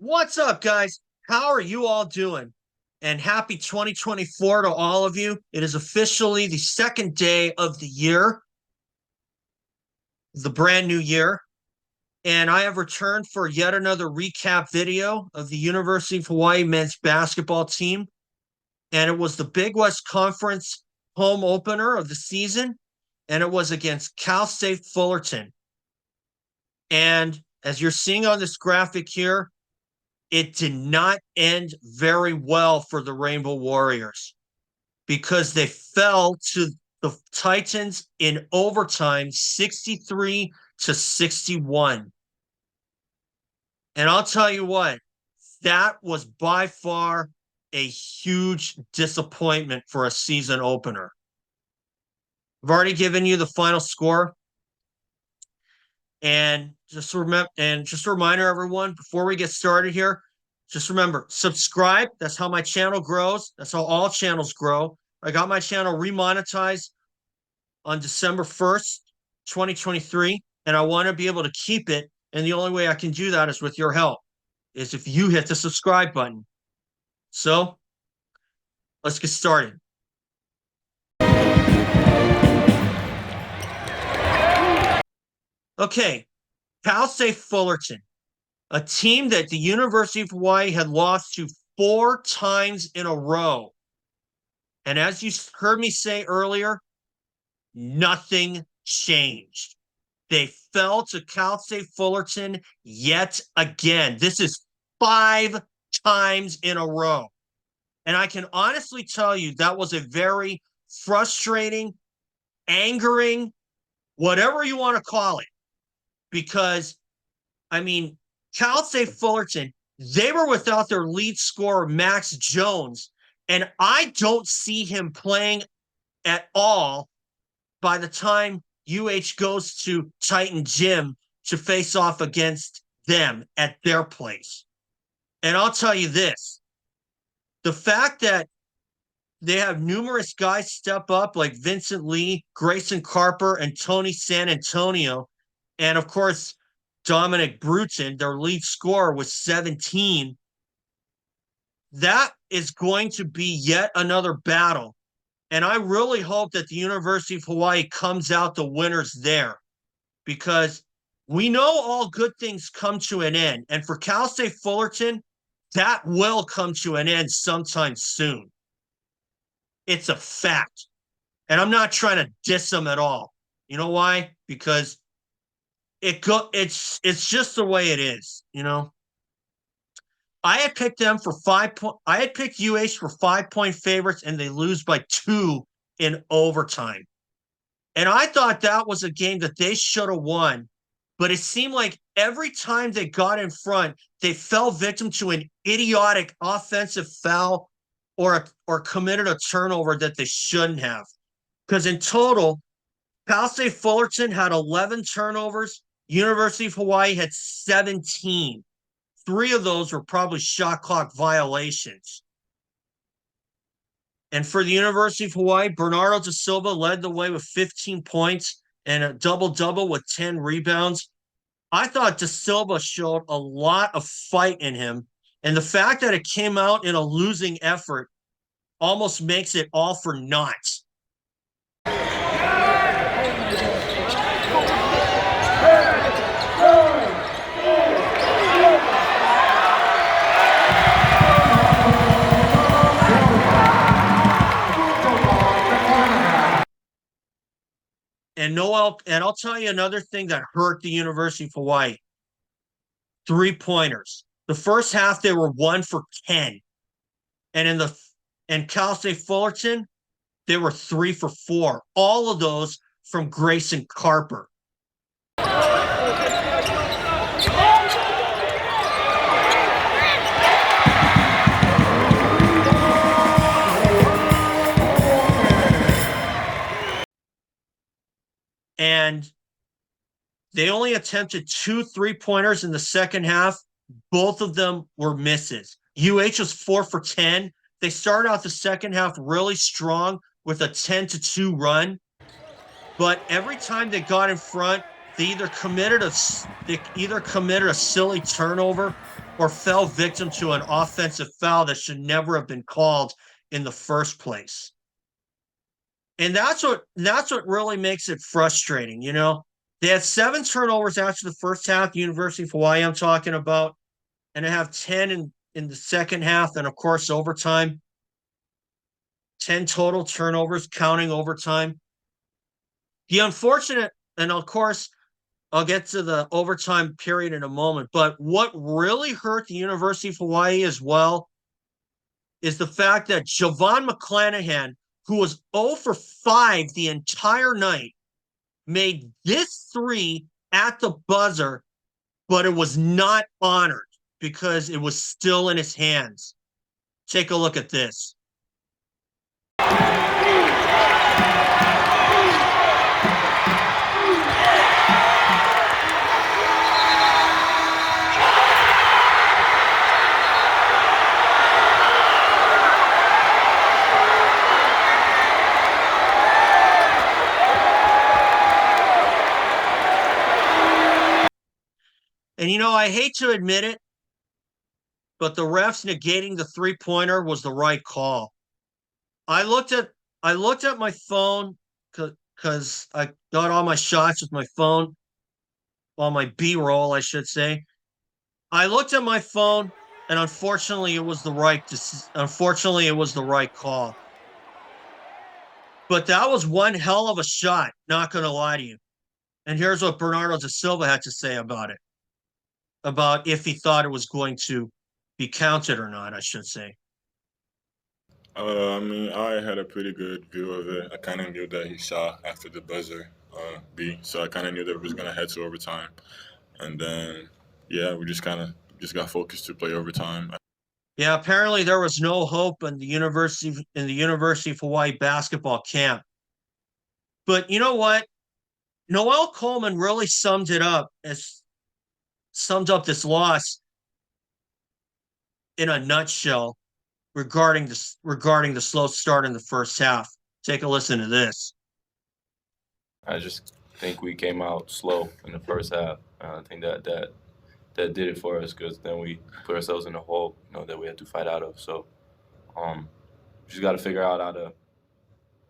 What's up, guys? How are you all doing? And happy 2024 to all of you. It is officially the second day of the year, the brand new year. And I have returned for yet another recap video of the University of Hawaii men's basketball team. And it was the Big West Conference home opener of the season. And it was against Cal State Fullerton. And as you're seeing on this graphic here, it did not end very well for the Rainbow Warriors because they fell to the Titans in overtime, 63-61. And I'll tell you what, that was by far a huge disappointment for a season opener. I've already given you the final score. And just a reminder, everyone, before we get started here, just remember, subscribe. That's how my channel grows. That's how all channels grow. I got my channel remonetized on December 1st, 2023, and I want to be able to keep it. And the only way I can do that is with your help, is if you hit the subscribe button. So let's get started. Okay, Cal State Fullerton, a team that the University of Hawaii had lost to 4 times in a row. And as you heard me say earlier, nothing changed. They fell to Cal State Fullerton yet again. This is 5 times in a row. And I can honestly tell you that was a very frustrating, angering, whatever you want to call it. Because, I mean, Cal State Fullerton, they were without their lead scorer, Max Jones, and I don't see him playing at all by the time UH goes to Titan Gym to face off against them at their place. And I'll tell you this, the fact that they have numerous guys step up like Vincent Lee, Grayson Carper, and Tony San Antonio, and of course, Dominic Brewton, their lead scorer, was 17. That is going to be yet another battle. And I really hope that the University of Hawaii comes out the winners there, because we know all good things come to an end. And for Cal State Fullerton, that will come to an end sometime soon. It's a fact. And I'm not trying to diss them at all. You know why? Because it's just the way it is, you know. I had picked them for 5 point. I had picked UH for 5-point favorites, and they lose by 2 in overtime. And I thought that was a game that they should have won, but it seemed like every time they got in front, they fell victim to an idiotic offensive foul or committed a turnover that they shouldn't have. Because in total, Cal State Fullerton had 11 turnovers. University of Hawaii had 17. 3 of those were probably shot clock violations. And for the University of Hawaii, Bernardo da Silva led the way with 15 points and a double-double with 10 rebounds. I thought da Silva showed a lot of fight in him. And the fact that it came out in a losing effort almost makes it all for naught. And I'll tell you another thing that hurt the University of Hawaii. 3-pointers. The first half, they were 1 for 10. And in Cal State Fullerton, they were 3 for 4. All of those from Grayson Carper. And they only attempted 2 3-pointers in the second half. Both of them were misses. UH was 4 for 10. They started out the second half really strong with a 10-2 run. But every time they got in front, they either committed a silly turnover or fell victim to an offensive foul that should never have been called in the first place. And that's what really makes it frustrating, you know. They had 7 turnovers after the first half, University of Hawaii I'm talking about, and they have 10 in the second half, and of course overtime. 10 total turnovers, counting overtime. The unfortunate, and of course, I'll get to the overtime period in a moment, but what really hurt the University of Hawaii as well is the fact that Javon McClanahan, who was 0 for 5 the entire night, made this 3 at the buzzer, but it was not honored because it was still in his hands. Take a look at this. And, you know, I hate to admit it, but the refs negating the 3-pointer was the right call. I looked at my phone because I got all my shots with my phone, all my B-roll, I should say. I looked at my phone, and unfortunately, it was the right call. But that was one hell of a shot, not going to lie to you. And here's what Bernardo da Silva had to say about it, about if he thought it was going to be counted or not, I should say. I mean, I had a pretty good view of it. I kind of knew that he shot after the buzzer beat, so I kind of knew that it was going to head to overtime. And then, yeah, we just got focused to play overtime. Yeah, apparently there was no hope in the University of Hawaii basketball camp. But you know what? Noel Coleman really summed up this loss in a nutshell regarding the slow start in the first half. Take a listen to this. I just think we came out slow in the first half. I think that did it for us because then we put ourselves in a hole, that we had to fight out of. So, just got to figure out how to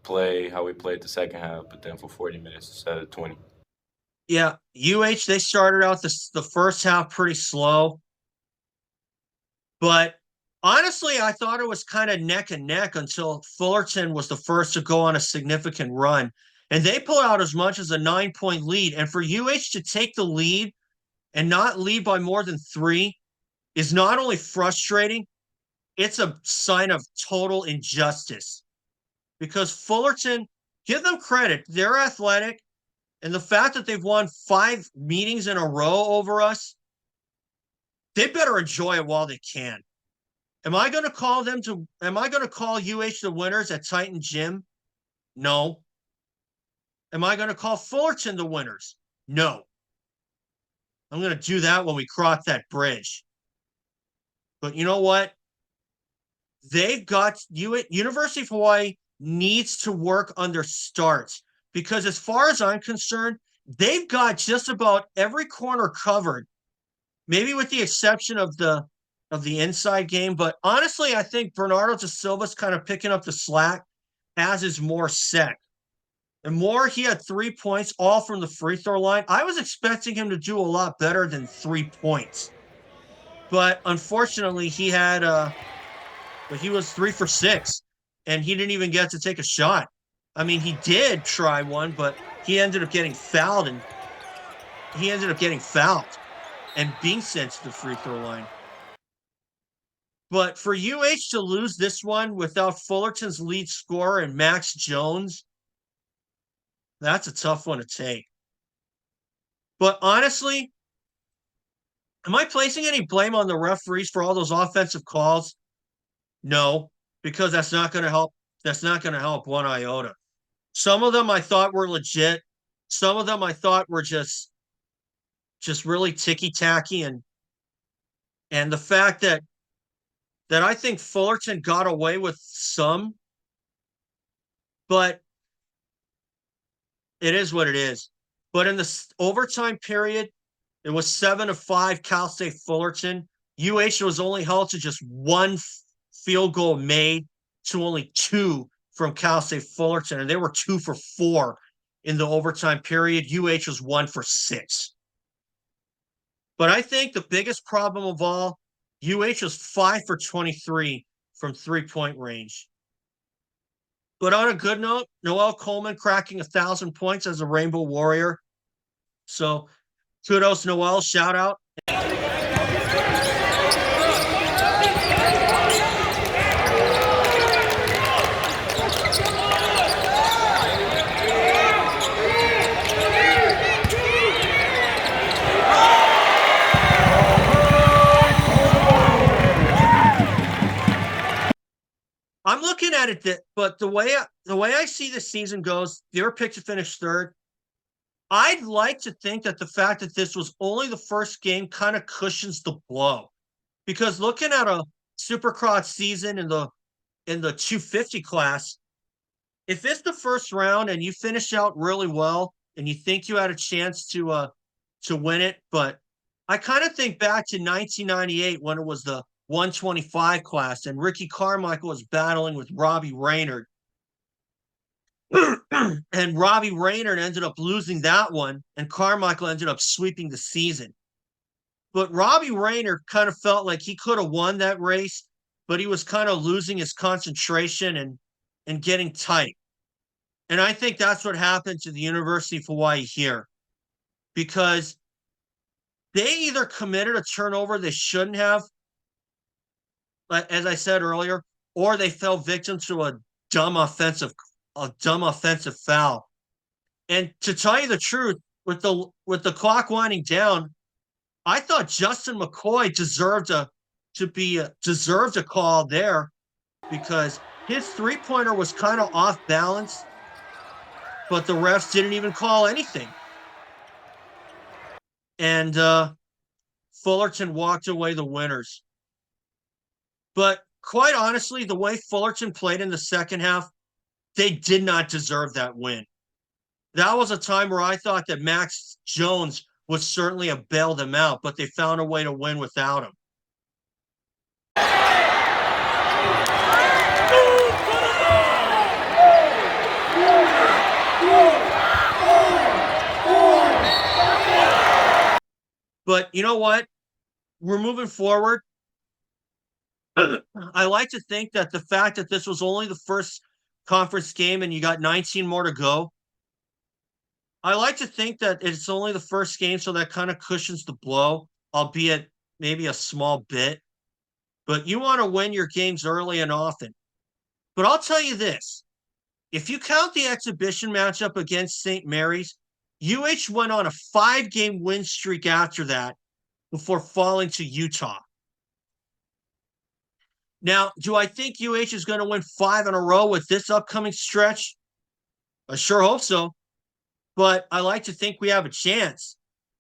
play how we played the second half, but then for 40 minutes instead of 20. Yeah, they started out the first half pretty slow, but honestly, I thought it was kind of neck and neck until Fullerton was the first to go on a significant run, and they pulled out as much as a 9-point lead. And for to take the lead and not lead by more than 3 is not only frustrating, it's a sign of total injustice. Because Fullerton, give them credit, they're athletic, and the fact that they've won 5 meetings in a row over us, they better enjoy it while they can. Am I going to call UH the winners at Titan Gym? No. Am I going to call Fullerton the winners? No. I'm going to do that when we cross that bridge. But you know what? University of Hawaii needs to work on their starts, because as far as I'm concerned, they've got just about every corner covered, maybe with the exception of the inside game. But honestly, I think Bernardo da Silva's kind of picking up the slack, as is Moore Sec. And Moore, he had 3 points, all from the free throw line. I was expecting him to do a lot better than 3 points. But unfortunately, he was 3 for 6, and he didn't even get to take a shot. I mean, he did try one, but he ended up getting fouled, and being sent to the free throw line. But for to lose this one without Fullerton's lead scorer and Max Jones, that's a tough one to take. But honestly, am I placing any blame on the referees for all those offensive calls? No, because that's not going to help. That's not going to help one iota. Some of them I thought were legit. Some of them I thought were just really ticky-tacky, and the fact that I think Fullerton got away with some, but it is what it is. But in the overtime period, it was 7-5 Cal State Fullerton. UH was only held to just one field goal made to only 2 from Cal State Fullerton, and they were 2 for 4 in the overtime period. UH was 1 for 6. But I think the biggest problem of all, UH was 5 for 23 from three-point range. But on a good note, Noel Coleman cracking 1,000 points as a Rainbow Warrior. So kudos, Noel. Shout out. I'm looking at it, but the way I see the season goes, their pick to finish third. I'd like to think that the fact that this was only the first game kind of cushions the blow, because looking at a Supercross season in the 250 class, if it's the first round and you finish out really well and you think you had a chance to win it, but I kind of think back to 1998 when it was the 125 class and Ricky Carmichael was battling with Robbie Raynard. And Robbie Raynard ended up losing that one, and Carmichael ended up sweeping the season. But Robbie Raynard kind of felt like he could have won that race, but he was kind of losing his concentration and getting tight. And I think that's what happened to the University of Hawaii here, because they either committed a turnover they shouldn't have, as I said earlier, or they fell victim to a dumb offensive foul. And to tell you the truth, with the clock winding down, I thought Justin McKoy deserved a call there, because his three-pointer was kind of off balance, but the refs didn't even call anything. And Fullerton walked away the winners. But quite honestly, the way Fullerton played in the second half, they did not deserve that win. That was a time where I thought that Max Jones would certainly have bailed them out, but they found a way to win without him. But you know what? We're moving forward. I like to think that the fact that this was only the first conference game and you got 19 more to go, I like to think that it's only the first game, so that kind of cushions the blow, albeit maybe a small bit. But you want to win your games early and often. But I'll tell you this. If you count the exhibition matchup against St. Mary's, UH went on a 5-game win streak after that before falling to Utah. Now, do I think UH is going to win 5 in a row with this upcoming stretch? I sure hope so. But I like to think we have a chance,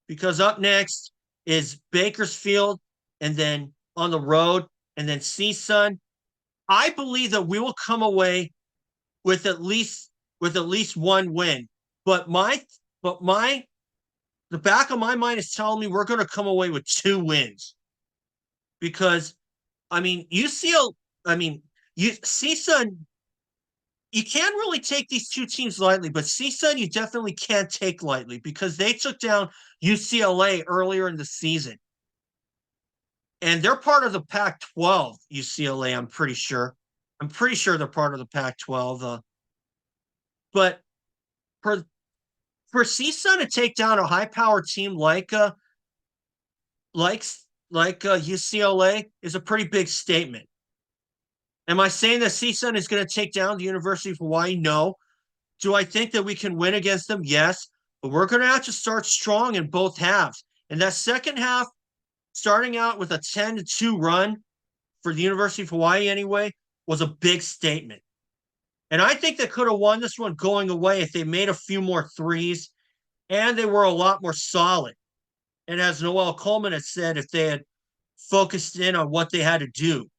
because up next is Bakersfield, and then on the road, and then CSUN. I believe that we will come away with at least one win. But the back of my mind is telling me we're going to come away with 2 wins, because CSUN, you can't really take these two teams lightly, but CSUN you definitely can't take lightly, because they took down UCLA earlier in the season. And they're part of the Pac-12, UCLA, I'm pretty sure. I'm pretty sure they're part of the Pac-12. But for CSUN to take down a high-powered team like UCLA is a pretty big statement. Am I saying that CSUN is going to take down the University of Hawaii? No. Do I think that we can win against them? Yes. But we're going to have to start strong in both halves. And that second half, starting out with a 10-2 run for the University of Hawaii anyway, was a big statement. And I think they could have won this one going away if they made a few more threes and they were a lot more solid. And as Noel Coleman had said, if they had focused in on what they had to do.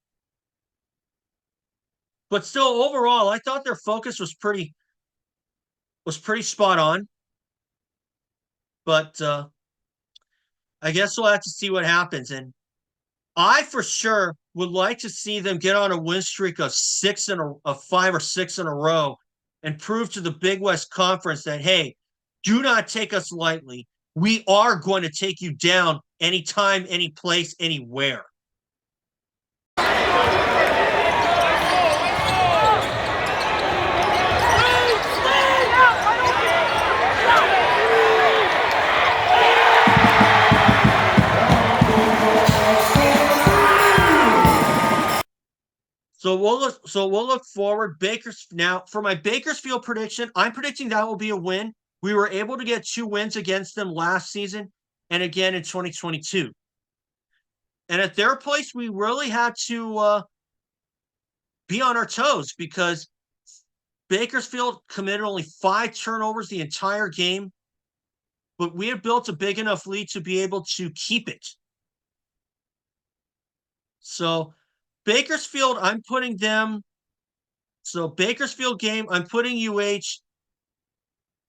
But still, overall, I thought their focus was pretty spot on. But I guess we'll have to see what happens. And I for sure would like to see them get on a win streak of 5 or 6 in a row and prove to the Big West Conference that, hey, do not take us lightly. We are going to take you down anytime, any place, anywhere. So we'll look forward. Now for my Bakersfield prediction, I'm predicting that will be a win. We were able to get 2 wins against them last season and again in 2022. And at their place, we really had to be on our toes because Bakersfield committed only 5 turnovers the entire game, but we had built a big enough lead to be able to keep it. So Bakersfield, I'm putting them. So Bakersfield game, I'm putting UH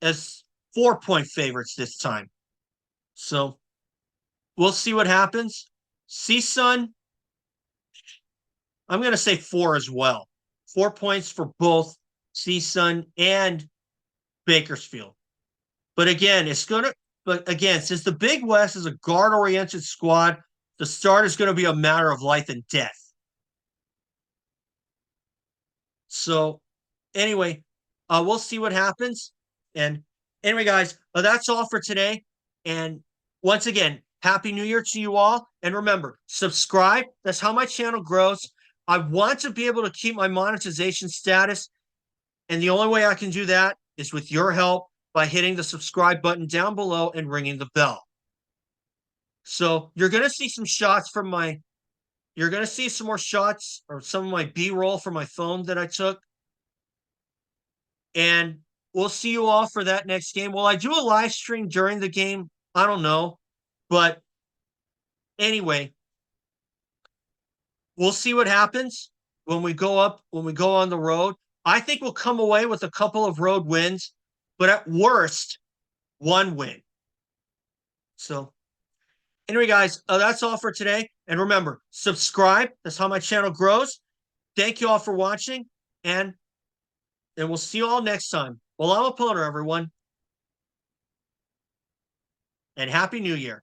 as 4-point favorites this time. So we'll see what happens. CSUN, I'm going to say 4 as well. 4 points for both CSUN and Bakersfield. But again, since the Big West is a guard-oriented squad, the start is going to be a matter of life and death. So anyway, we'll see what happens. And anyway, guys, that's all for today. And once again, Happy New Year to you all. And remember, subscribe. That's how my channel grows. I want to be able to keep my monetization status. And the only way I can do that is with your help by hitting the subscribe button down below and ringing the bell. So you're going to see some shots from you're going to see some more shots or some of my B-roll from my phone that I took. And we'll see you all for that next game. Will I do a live stream during the game? I don't know. But anyway, we'll see what happens when we go on the road. I think we'll come away with a couple of road wins, but at worst, 1 win. So anyway, guys, that's all for today. And remember, subscribe. That's how my channel grows. Thank you all for watching, and we'll see you all next time. Well, I'm a punter, everyone. And Happy New Year.